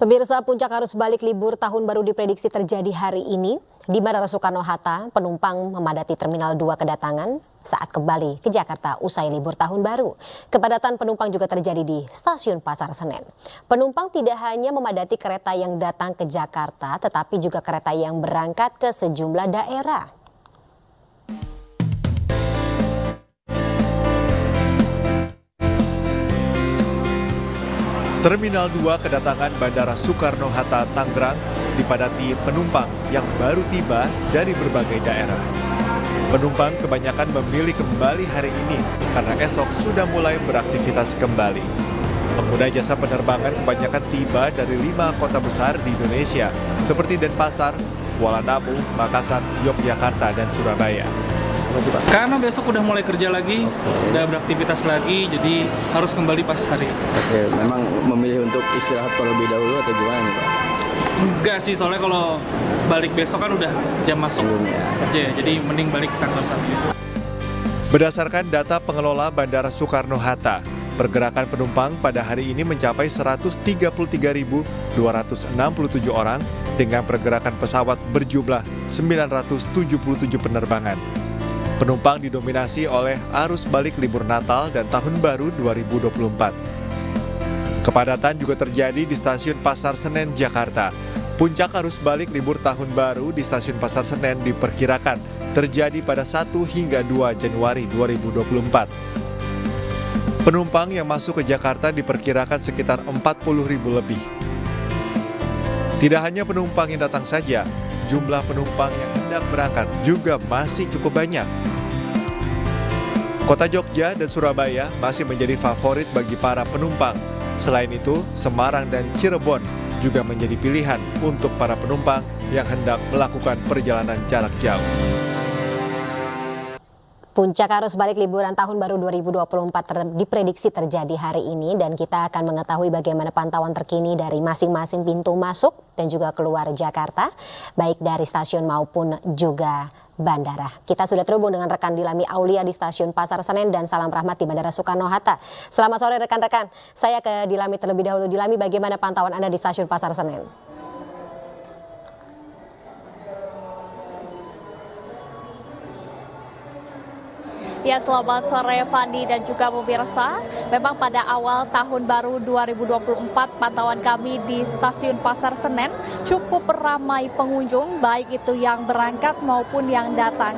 Pemirsa, puncak arus balik libur tahun baru diprediksi terjadi hari ini. Di Bandara Soekarno-Hatta, penumpang memadati Terminal 2 kedatangan saat kembali ke Jakarta usai libur tahun baru. Kepadatan penumpang juga terjadi di Stasiun Pasar Senen. Penumpang tidak hanya memadati kereta yang datang ke Jakarta, tetapi juga kereta yang berangkat ke sejumlah daerah. Terminal 2 kedatangan Bandara Soekarno-Hatta Tangerang dipadati penumpang yang baru tiba dari berbagai daerah. Penumpang kebanyakan memilih kembali hari ini karena esok sudah mulai beraktivitas kembali. Pengguna jasa penerbangan kebanyakan tiba dari 5 kota besar di Indonesia seperti Denpasar, Kuala Namu, Makassar, Yogyakarta, dan Surabaya. Karena besok udah mulai kerja lagi, udah beraktivitas lagi, jadi harus kembali pas hari. Oke, memang memilih untuk istirahat terlebih dahulu atau gimana nih Pak? Enggak sih, soalnya kalau balik besok kan udah jam masuk kerja ya, jadi mending balik tanggal 1. Berdasarkan data pengelola Bandara Soekarno-Hatta, pergerakan penumpang pada hari ini mencapai 133.267 orang dengan pergerakan pesawat berjumlah 977 penerbangan. Penumpang didominasi oleh arus balik libur Natal dan Tahun Baru 2024. Kepadatan juga terjadi di Stasiun Pasar Senen, Jakarta. Puncak arus balik libur Tahun Baru di Stasiun Pasar Senen diperkirakan terjadi pada 1 hingga 2 Januari 2024. Penumpang yang masuk ke Jakarta diperkirakan sekitar 40.000 lebih. Tidak hanya penumpang yang datang saja, jumlah penumpang yang hendak berangkat juga masih cukup banyak. Kota Jogja dan Surabaya masih menjadi favorit bagi para penumpang. Selain itu, Semarang dan Cirebon juga menjadi pilihan untuk para penumpang yang hendak melakukan perjalanan jarak jauh. Puncak arus balik liburan Tahun Baru 2024 diprediksi terjadi hari ini dan kita akan mengetahui bagaimana pantauan terkini dari masing-masing pintu masuk dan juga keluar Jakarta, baik dari stasiun maupun juga bandara. Kita sudah terhubung dengan rekan Dilami Aulia di Stasiun Pasar Senen dan Salam Rahmat di Bandara Soekarno-Hatta. Selamat sore rekan-rekan, saya ke Dilami terlebih dahulu. Dilami, bagaimana pantauan Anda di Stasiun Pasar Senen? Ya, selamat sore Fandi dan juga pemirsa. Memang pada awal tahun baru 2024 pantauan kami di Stasiun Pasar Senen cukup ramai pengunjung, baik itu yang berangkat maupun yang datang.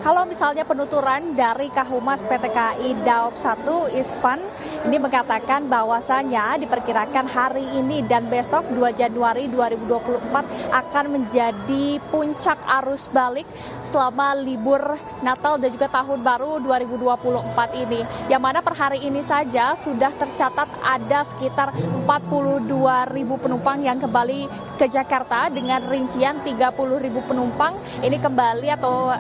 Kalau misalnya penuturan dari Kahumas PT KAI Daob 1 Isvan ini mengatakan bahwasannya diperkirakan hari ini dan besok 2 Januari 2024 akan menjadi puncak arus balik selama libur Natal dan juga Tahun Baru 2024 ini. Yang mana per hari ini saja sudah tercatat ada sekitar 42.000 penumpang yang kembali ke Jakarta dengan rincian 30.000 penumpang ini kembali atau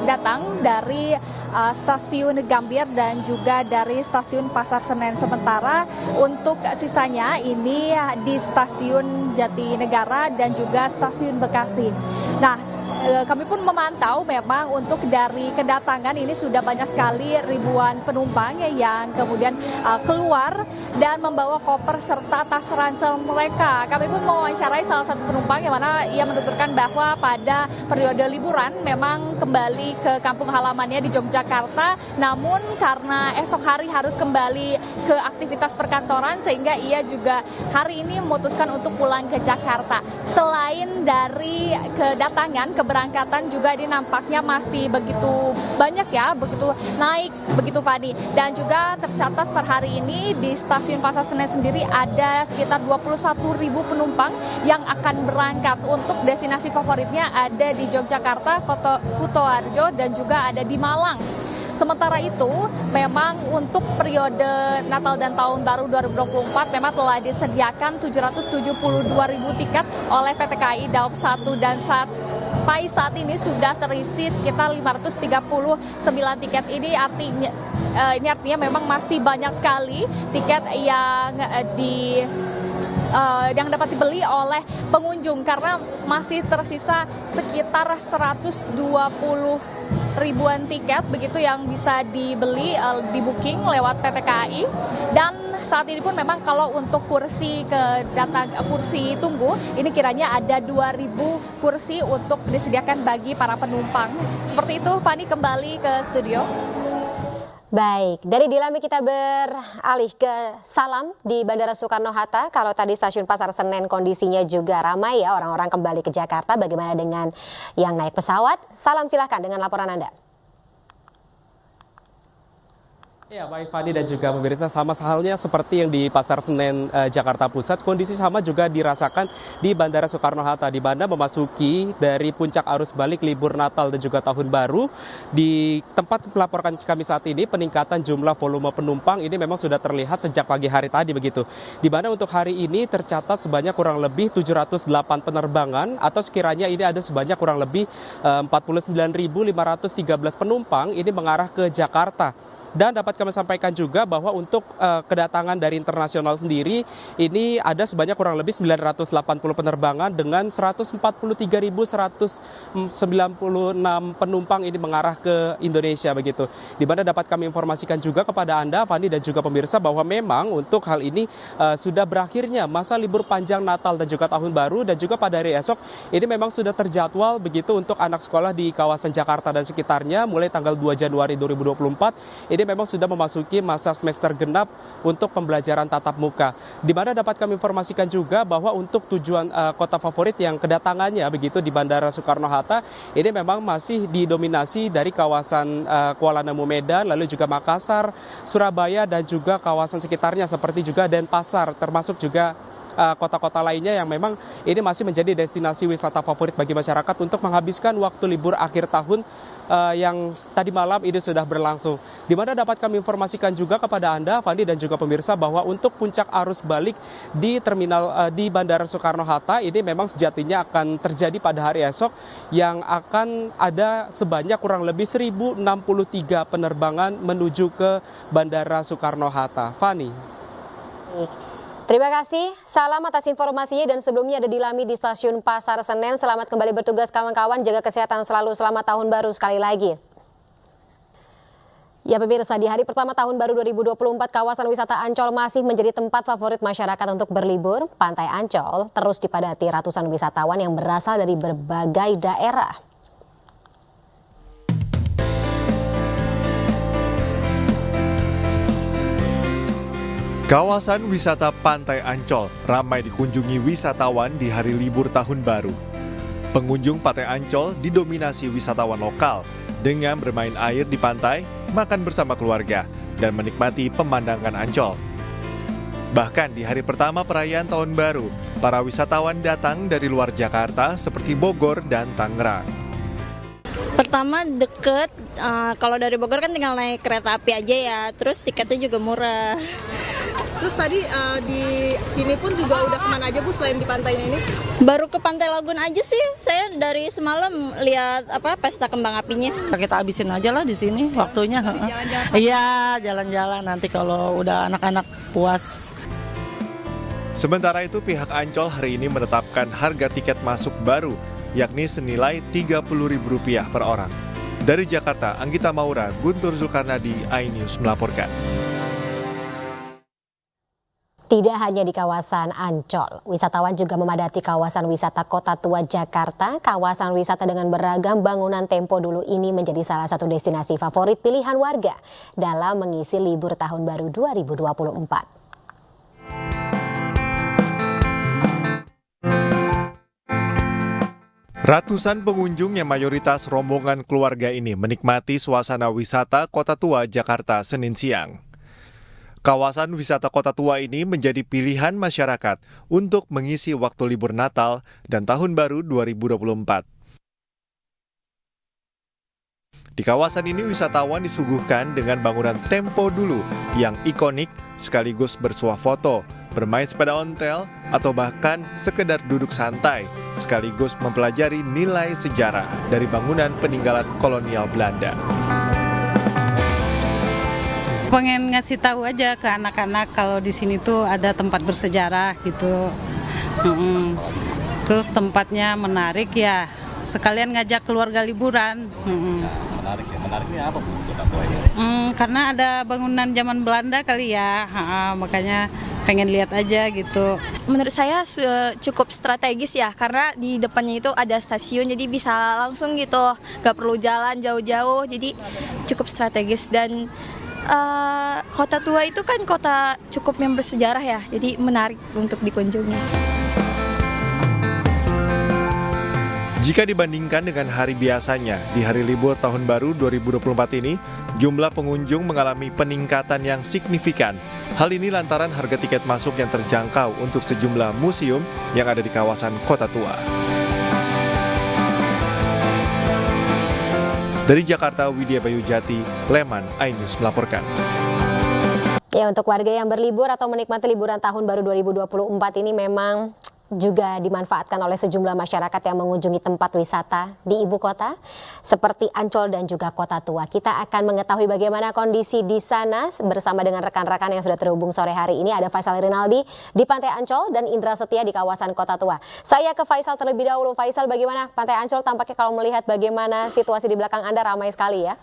datang dari stasiun Gambir dan juga dari stasiun Pasar Senen. Sementara untuk sisanya ini di stasiun Jatinegara dan juga stasiun Bekasi. Nah, kami pun memantau memang untuk dari kedatangan ini sudah banyak sekali ribuan penumpang yang kemudian keluar dan membawa koper serta tas ransel mereka. Kami pun mewawancarai salah satu penumpang yang mana ia menuturkan bahwa pada periode liburan memang kembali ke kampung halamannya di Yogyakarta, namun karena esok hari harus kembali ke aktivitas perkantoran sehingga ia juga hari ini memutuskan untuk pulang ke Jakarta. Selain dari kedatangan, keberangkatan juga ini nampaknya masih begitu banyak ya, begitu naik, begitu Fani. Dan juga tercatat per hari ini di Stasiun Pasar Senen sendiri ada sekitar 21.000 penumpang yang akan berangkat. Untuk destinasi favoritnya ada di Yogyakarta, Kutoarjo, dan juga ada di Malang. Sementara itu, memang untuk periode Natal dan Tahun Baru 2024 memang telah disediakan 772.000 tiket oleh PT KAI Daob 1 dan sampai saat ini sudah terisi sekitar 539 tiket. Ini artinya memang masih banyak sekali tiket yang dapat dibeli oleh pengunjung karena masih tersisa sekitar 120 ribuan tiket begitu yang bisa dibeli di booking lewat PT KAI. Dan saat ini pun memang kalau untuk kursi tunggu ini kiranya ada 2.000 kursi untuk disediakan bagi para penumpang. Seperti itu, Fani, kembali ke studio. Baik, dari Dilami kita beralih ke Salam di Bandara Soekarno-Hatta. Kalau tadi stasiun Pasar Senen kondisinya juga ramai ya, orang-orang kembali ke Jakarta. Bagaimana dengan yang naik pesawat? Salam, silahkan dengan laporan Anda. Ya, baik Fani dan juga pemirsa, sama halnya seperti yang di Pasar Senen Jakarta Pusat, kondisi sama juga dirasakan di Bandara Soekarno-Hatta, di mana memasuki dari puncak arus balik libur Natal dan juga Tahun Baru. Di tempat melaporkan kami saat ini, peningkatan jumlah volume penumpang ini memang sudah terlihat sejak pagi hari tadi begitu. Di mana untuk hari ini tercatat sebanyak kurang lebih 708 penerbangan, atau sekiranya ini ada sebanyak kurang lebih 49.513 penumpang ini mengarah ke Jakarta. Dan dapat kami sampaikan juga bahwa untuk kedatangan dari internasional sendiri ini ada sebanyak kurang lebih 980 penerbangan dengan 143.196 penumpang ini mengarah ke Indonesia begitu. Di mana dapat kami informasikan juga kepada Anda, Fani dan juga pemirsa, bahwa memang untuk hal ini sudah berakhirnya masa libur panjang Natal dan juga Tahun Baru, dan juga pada hari esok ini memang sudah terjadwal begitu untuk anak sekolah di kawasan Jakarta dan sekitarnya mulai tanggal 2 Januari 2024 ini memang sudah memasuki masa semester genap untuk pembelajaran tatap muka. Di mana dapat kami informasikan juga bahwa untuk tujuan kota favorit yang kedatangannya begitu di Bandara Soekarno-Hatta ini memang masih didominasi dari kawasan Kuala Namu, Medan, lalu juga Makassar, Surabaya, dan juga kawasan sekitarnya seperti juga Denpasar, termasuk juga kota-kota lainnya yang memang ini masih menjadi destinasi wisata favorit bagi masyarakat untuk menghabiskan waktu libur akhir tahun yang tadi malam ini sudah berlangsung. Di mana dapat kami informasikan juga kepada Anda, Fandi dan juga pemirsa, bahwa untuk puncak arus balik di terminal di Bandara Soekarno-Hatta ini memang sejatinya akan terjadi pada hari esok, yang akan ada sebanyak kurang lebih 1.063 penerbangan menuju ke Bandara Soekarno-Hatta. Fani. Terima kasih, Salam atas informasinya, dan sebelumnya ada Dilami di Stasiun Pasar Senen. Selamat kembali bertugas kawan-kawan, jaga kesehatan selalu, selamat Tahun Baru sekali lagi. Ya pemirsa, di hari pertama Tahun Baru 2024, kawasan wisata Ancol masih menjadi tempat favorit masyarakat untuk berlibur. Pantai Ancol terus dipadati ratusan wisatawan yang berasal dari berbagai daerah. Kawasan wisata Pantai Ancol ramai dikunjungi wisatawan di hari libur Tahun Baru. Pengunjung Pantai Ancol didominasi wisatawan lokal dengan bermain air di pantai, makan bersama keluarga, dan menikmati pemandangan Ancol. Bahkan di hari pertama perayaan Tahun Baru, para wisatawan datang dari luar Jakarta seperti Bogor dan Tangerang. Pertama deket, kalau dari Bogor kan tinggal naik kereta api aja ya, terus tiketnya juga murah. Terus tadi di sini pun juga udah kemana aja Bu selain di pantainya ini? Baru ke Pantai Lagun aja sih, saya dari semalam lihat pesta kembang apinya. Kita habisin aja lah di sini waktunya. Iya, jalan-jalan nanti kalau udah anak-anak puas. Sementara itu pihak Ancol hari ini menetapkan harga tiket masuk baru, yakni senilai Rp30.000 per orang. Dari Jakarta, Anggita Maura, Guntur Zulkarnadi, iNews melaporkan. Tidak hanya di kawasan Ancol, wisatawan juga memadati kawasan wisata Kota Tua Jakarta. Kawasan wisata dengan beragam bangunan tempo dulu ini menjadi salah satu destinasi favorit pilihan warga dalam mengisi libur Tahun Baru 2024. Ratusan pengunjung yang mayoritas rombongan keluarga ini menikmati suasana wisata Kota Tua Jakarta Senin siang. Kawasan wisata Kota Tua ini menjadi pilihan masyarakat untuk mengisi waktu libur Natal dan Tahun Baru 2024. Di kawasan ini wisatawan disuguhkan dengan bangunan tempo dulu yang ikonik sekaligus bersuah foto, bermain sepeda ontel, atau bahkan sekedar duduk santai sekaligus mempelajari nilai sejarah dari bangunan peninggalan kolonial Belanda. Pengen ngasih tahu aja ke anak-anak kalau di sini tuh ada tempat bersejarah gitu. Terus tempatnya menarik ya. Sekalian ngajak keluarga liburan. Menariknya apa Bu? Kota Tua ini? Karena ada bangunan zaman Belanda kali ya, makanya pengen lihat aja gitu. Menurut saya cukup strategis ya, karena di depannya itu ada stasiun, jadi bisa langsung gitu, nggak perlu jalan jauh-jauh, jadi cukup strategis. Dan Kota Tua itu kan kota cukup yang bersejarah ya, jadi menarik untuk dikunjungi. Jika dibandingkan dengan hari biasanya, di hari libur Tahun Baru 2024 ini, jumlah pengunjung mengalami peningkatan yang signifikan. Hal ini lantaran harga tiket masuk yang terjangkau untuk sejumlah museum yang ada di kawasan Kota Tua. Dari Jakarta, Widya Bayu Jati, Leman, iNews melaporkan. Ya, untuk warga yang berlibur atau menikmati liburan Tahun Baru 2024 ini memang juga dimanfaatkan oleh sejumlah masyarakat yang mengunjungi tempat wisata di ibu kota seperti Ancol dan juga Kota Tua. Kita akan mengetahui bagaimana kondisi di sana bersama dengan rekan-rekan yang sudah terhubung sore hari ini. Ada Faisal Rinaldi di Pantai Ancol dan Indra Setia di kawasan Kota Tua. Saya ke Faisal terlebih dahulu. Faisal, bagaimana Pantai Ancol tampaknya kalau melihat bagaimana situasi di belakang Anda ramai sekali ya?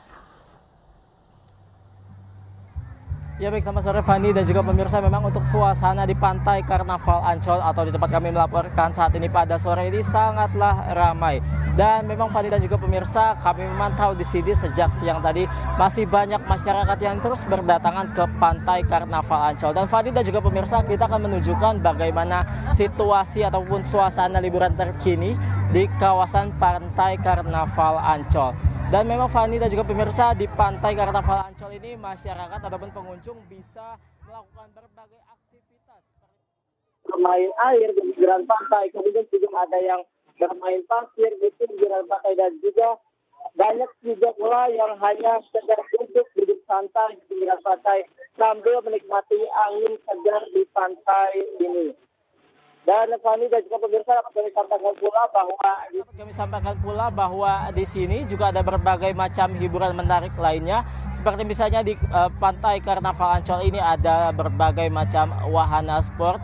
Ya baik, selamat sore Fani dan juga pemirsa. Memang untuk suasana di Pantai Karnaval Ancol atau di tempat kami melaporkan saat ini pada sore ini sangatlah ramai. Dan memang Fani dan juga pemirsa, kami memantau di sini sejak siang tadi masih banyak masyarakat yang terus berdatangan ke Pantai Karnaval Ancol. Dan Fani dan juga pemirsa, kita akan menunjukkan bagaimana situasi ataupun suasana liburan terkini di kawasan Pantai Karnaval Ancol. Dan memang Fani dan juga pemirsa, di Pantai Karnaval Ancol ini masyarakat ataupun pengunjung bisa melakukan berbagai aktivitas bermain air di pinggiran pantai, kemudian juga ada yang bermain pasir di pinggiran pantai, dan juga banyak juga pula yang hanya sekedar duduk santai di pinggiran pantai sambil menikmati angin segar di pantai ini. Dan Fani dan juga pemirsa, kami sampaikan pula bahwa di sini juga ada berbagai macam hiburan menarik lainnya. Seperti misalnya di Pantai Karnaval Ancol ini ada berbagai macam wahana sport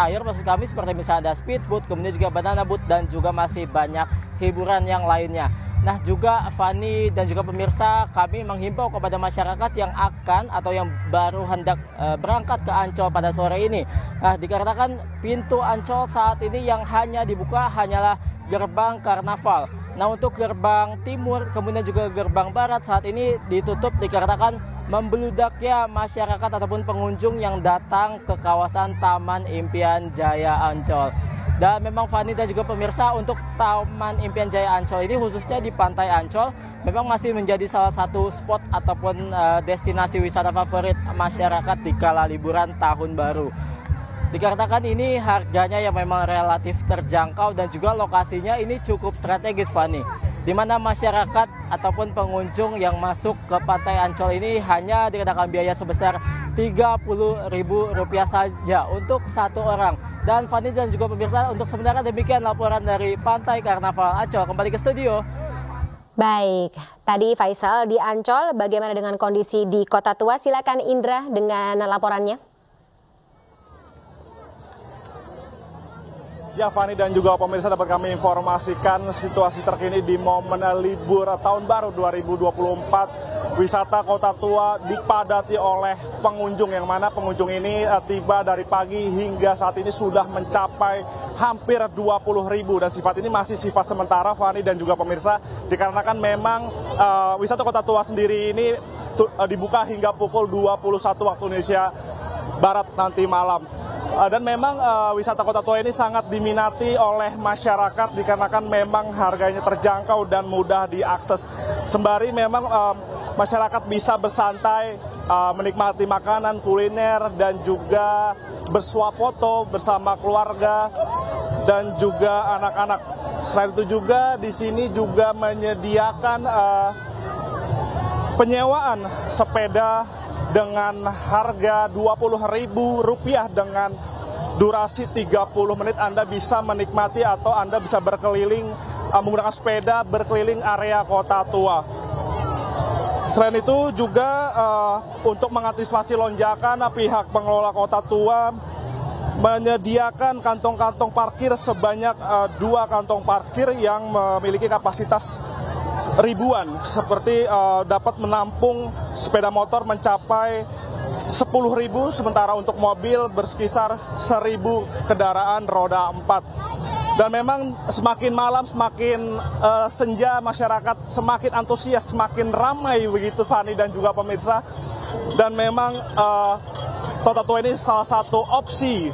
air maksud kami, seperti misalnya ada speedboat, kemudian juga banana boat, dan juga masih banyak hiburan yang lainnya. Nah juga Fani dan juga pemirsa, kami menghimbau kepada masyarakat yang akan atau yang baru hendak berangkat ke Ancol pada sore ini. Nah dikarenakan pintu Ancol saat ini yang hanya dibuka hanyalah gerbang karnaval. Nah untuk gerbang timur kemudian juga gerbang barat saat ini ditutup dikarenakan membeludaknya masyarakat ataupun pengunjung yang datang ke kawasan Taman Impian Jaya Ancol. Dan memang Fani dan juga pemirsa, untuk Taman Impian Jaya Ancol ini khususnya di Pantai Ancol memang masih menjadi salah satu spot ataupun destinasi wisata favorit masyarakat di kala liburan Tahun Baru. Dikarenakan ini harganya yang memang relatif terjangkau dan juga lokasinya ini cukup strategis Fani, di mana masyarakat ataupun pengunjung yang masuk ke Pantai Ancol ini hanya dikenakan biaya sebesar Rp30.000 saja untuk satu orang. Dan Fani dan juga pemirsa, untuk sebenarnya demikian laporan dari Pantai Karnaval Ancol. Kembali ke studio. Baik, tadi Faisal di Ancol, bagaimana dengan kondisi di Kota Tua? Silakan Indra dengan laporannya. Ya Fani dan juga pemirsa, dapat kami informasikan situasi terkini di momen libur Tahun Baru 2024. Wisata Kota Tua dipadati oleh pengunjung, yang mana pengunjung ini tiba dari pagi hingga saat ini sudah mencapai hampir 20.000, dan sifat ini masih sifat sementara Fani dan juga pemirsa, dikarenakan memang wisata Kota Tua sendiri ini dibuka hingga pukul 21 waktu Indonesia Barat nanti malam. Dan memang wisata Kota Tua ini sangat diminati oleh masyarakat dikarenakan memang harganya terjangkau dan mudah diakses. Sembari memang masyarakat bisa bersantai, menikmati makanan, kuliner, dan juga bersuah foto bersama keluarga dan juga anak-anak. Selain itu juga di sini juga menyediakan penyewaan sepeda dengan harga Rp20.000 dengan durasi 30 menit. Anda bisa menikmati atau Anda bisa berkeliling menggunakan sepeda berkeliling area Kota Tua. Selain itu juga untuk mengantisipasi lonjakan, pihak pengelola Kota Tua menyediakan kantong-kantong parkir sebanyak 2 kantong parkir yang memiliki kapasitas ribuan, seperti dapat menampung sepeda motor mencapai 10.000, sementara untuk mobil berkisar 1.000 kendaraan roda 4. Dan memang semakin malam, semakin senja, masyarakat semakin antusias, semakin ramai begitu Fani dan juga pemirsa. Dan memang Kota Tua ini salah satu opsi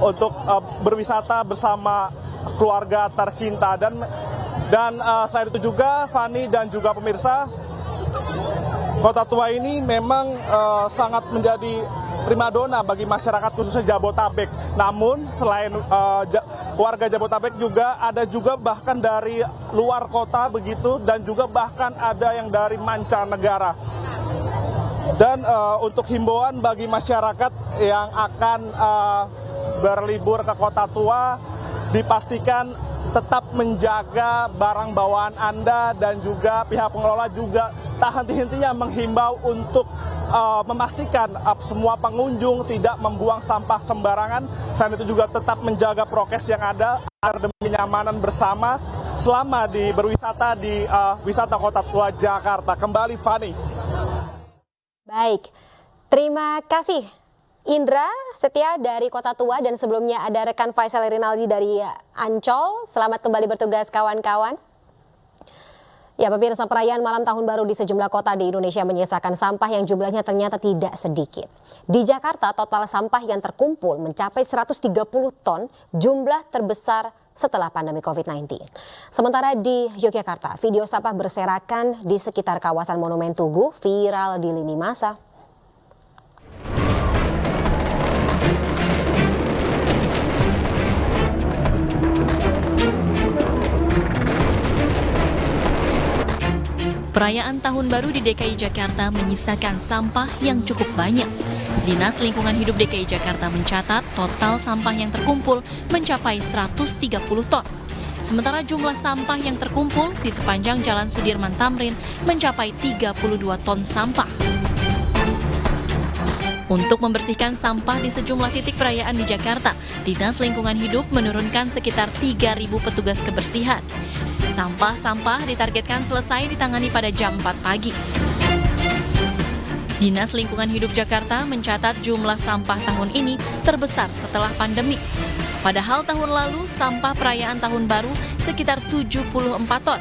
untuk berwisata bersama keluarga tercinta. Dan selain itu juga Fani dan juga pemirsa, Kota Tua ini memang sangat menjadi primadona bagi masyarakat khususnya Jabotabek. Namun selain warga Jabotabek juga ada juga bahkan dari luar kota begitu, dan juga bahkan ada yang dari mancanegara. Dan untuk himbauan bagi masyarakat yang akan berlibur ke Kota Tua, dipastikan tetap menjaga barang bawaan Anda, dan juga pihak pengelola juga tak henti-hentinya menghimbau untuk memastikan semua pengunjung tidak membuang sampah sembarangan. Selain itu juga tetap menjaga prokes yang ada agar demi kenyamanan bersama selama berwisata di wisata Kota Tua Jakarta. Kembali Fani. Baik, terima kasih Indra Setia dari Kota Tua, dan sebelumnya ada rekan Faisal Rinaldi dari Ancol. Selamat kembali bertugas kawan-kawan. Ya, pemirsa, perayaan malam tahun baru di sejumlah kota di Indonesia menyisakan sampah yang jumlahnya ternyata tidak sedikit. Di Jakarta, total sampah yang terkumpul mencapai 130 ton, jumlah terbesar setelah pandemi COVID-19. Sementara di Yogyakarta, video sampah berserakan di sekitar kawasan Monumen Tugu viral di lini masa. Perayaan Tahun Baru di DKI Jakarta menyisakan sampah yang cukup banyak. Dinas Lingkungan Hidup DKI Jakarta mencatat total sampah yang terkumpul mencapai 130 ton. Sementara jumlah sampah yang terkumpul di sepanjang Jalan Sudirman Tamrin mencapai 32 ton sampah. Untuk membersihkan sampah di sejumlah titik perayaan di Jakarta, Dinas Lingkungan Hidup menurunkan sekitar 3.000 petugas kebersihan. Sampah-sampah ditargetkan selesai ditangani pada jam 4 pagi. Dinas Lingkungan Hidup Jakarta mencatat jumlah sampah tahun ini terbesar setelah pandemi. Padahal tahun lalu sampah perayaan tahun baru sekitar 74 ton,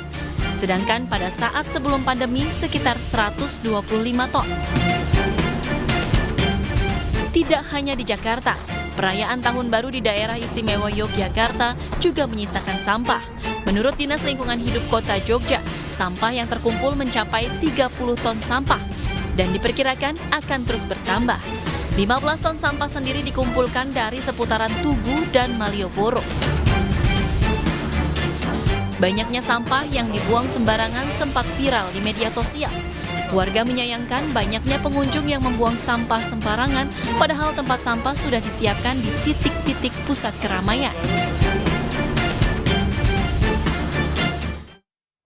sedangkan pada saat sebelum pandemi sekitar 125 ton. Tidak hanya di Jakarta, perayaan tahun baru di daerah istimewa Yogyakarta juga menyisakan sampah. Menurut Dinas Lingkungan Hidup Kota Jogja, sampah yang terkumpul mencapai 30 ton sampah dan diperkirakan akan terus bertambah. 15 ton sampah sendiri dikumpulkan dari seputaran Tugu dan Malioboro. Banyaknya sampah yang dibuang sembarangan sempat viral di media sosial. Warga menyayangkan banyaknya pengunjung yang membuang sampah sembarangan, padahal tempat sampah sudah disiapkan di titik-titik pusat keramaian.